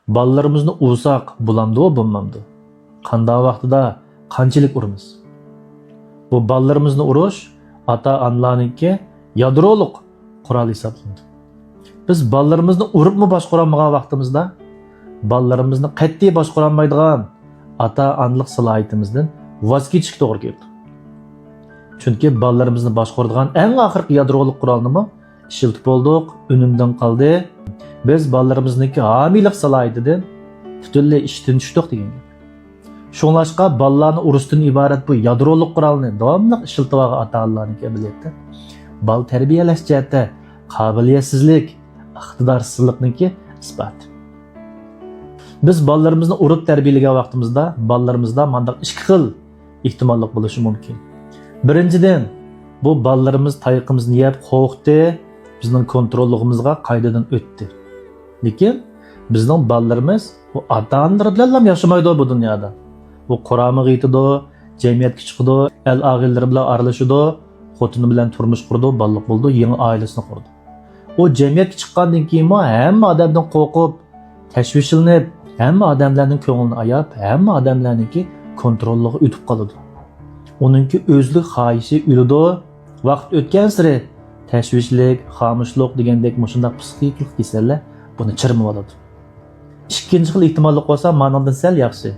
Ballarımızı ursak bulamdı o bulmamdı. Qanda vaqtida qanchalik urimiz? Bu ballarımızı urush ata-onalarniki yadroliq qurol hisoblanadi. Biz ballarımızı uribmi boshqarolmagan vaqtimizda ballarimizni qat'iy boshqarolmaydigan ata-onalik salohiyatimizdan voz kechishga to'g'ri keldi. Chunki ballarimizni boshqaradigan eng oxirgi yadroliq qurolni ishiltib oldik, unumdan qoldi. Biz ballarimizniki homiylik salohiyatidan butunlay ishdan tushdik degan gap. Shunlashqa ballarni urishdan iborat bu yadroliq qurolni davomli ishiltib olgan ota-onalarniki bilyapti. Bal tarbiyalash jihatda qobiliyatsizlik, iqtidorsizlikniki isbot. Biz ballarimizni urib tarbiyalagan vaqtimizda ballarımızda mandaq ikki xil ehtimollik bo'lishi mumkin. Birinchidan, bu ballarimiz tayiqimizni yeb qo'rqdi, bizning kontrolligimizga qaydadan o'tdi. Lekin bizning ballarimiz bu ota-onalar bilan yashamaydi bu dunyoda. Bu Qur'onga yetidi, jamiyatga chiqdi, el og'illari bilan aralashadi, xotini bilan turmush qurdi, balliq bo'ldi, yangi oilasini qurdi. O jamiyatga chiqqandan keyin hamma odamdan qo'rqib, tashvishlanib, hamma odamlarning ko'nglini ayab, hamma odamlarniki kontrolligiga o'tib qoladi. Onunki o'zlik xohishi o'ladi. Vaqt o'tgan sari tashvishlik, xomushlik degandek mushundaq psixik kasallar buni chirmab oladi. Ikkinchi xil ehtimollik bo'lsa, ma'nodan sal yaxshi.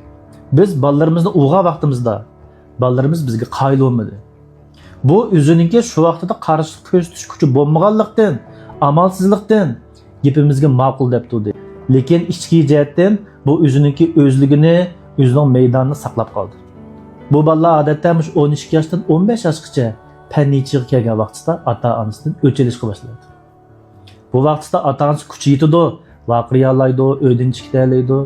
Biz ballarimizni urgan vaqtimizda ballarimiz bizga qoyil bo'lmadi. Bu o'zininki shu vaqtida qarshi ko'z tush kuchi bo'lmaganlikdan, amalsizlikdan gapimizga ma'qul deb turdi. Lekin ichki jihatdan bu o'zininki o'zligini, o'zining maydonini saqlab qoldi. Bu balla odatda 12 yoshdan 15 yoshgacha pannichiga kelgan vaqtida ota-onasidan o'chilishga boshlaydi. Bu vaqtda ota-onasi kuchi yetadi, voqealaydi, o'ydan chiqalaydi.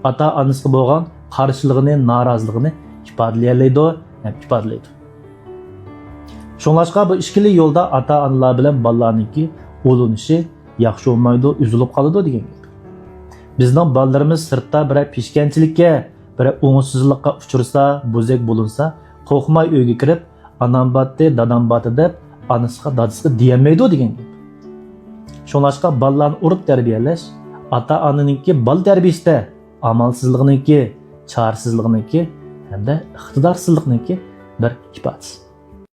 Ota-onasiga bo'lgan qarshiligini, noroziligini ifodalaydi. Shunlashqa bu ikkili yo'lda ota-onalar bilan bolalarniki o'linishi yaxshi bo'lmaydi, uzilib qoladi degan gap. Bizning bolalarimiz sirtda bir pishkanchilikka, bir o'ngsizlikqa uchrasa, bo'zak bo'linsa, qo'rqmay uyga kirib, anam batdi, dadam batdi deb onasiga, dadasiga deyamaydi degan gap. Shunlashqa bolalarni urib tarbiyalash ota-onaniki bol tarbiyasida amalsizliginiki, chorsizliginiki hamda iqtidorsizliginiki bir ifodasi.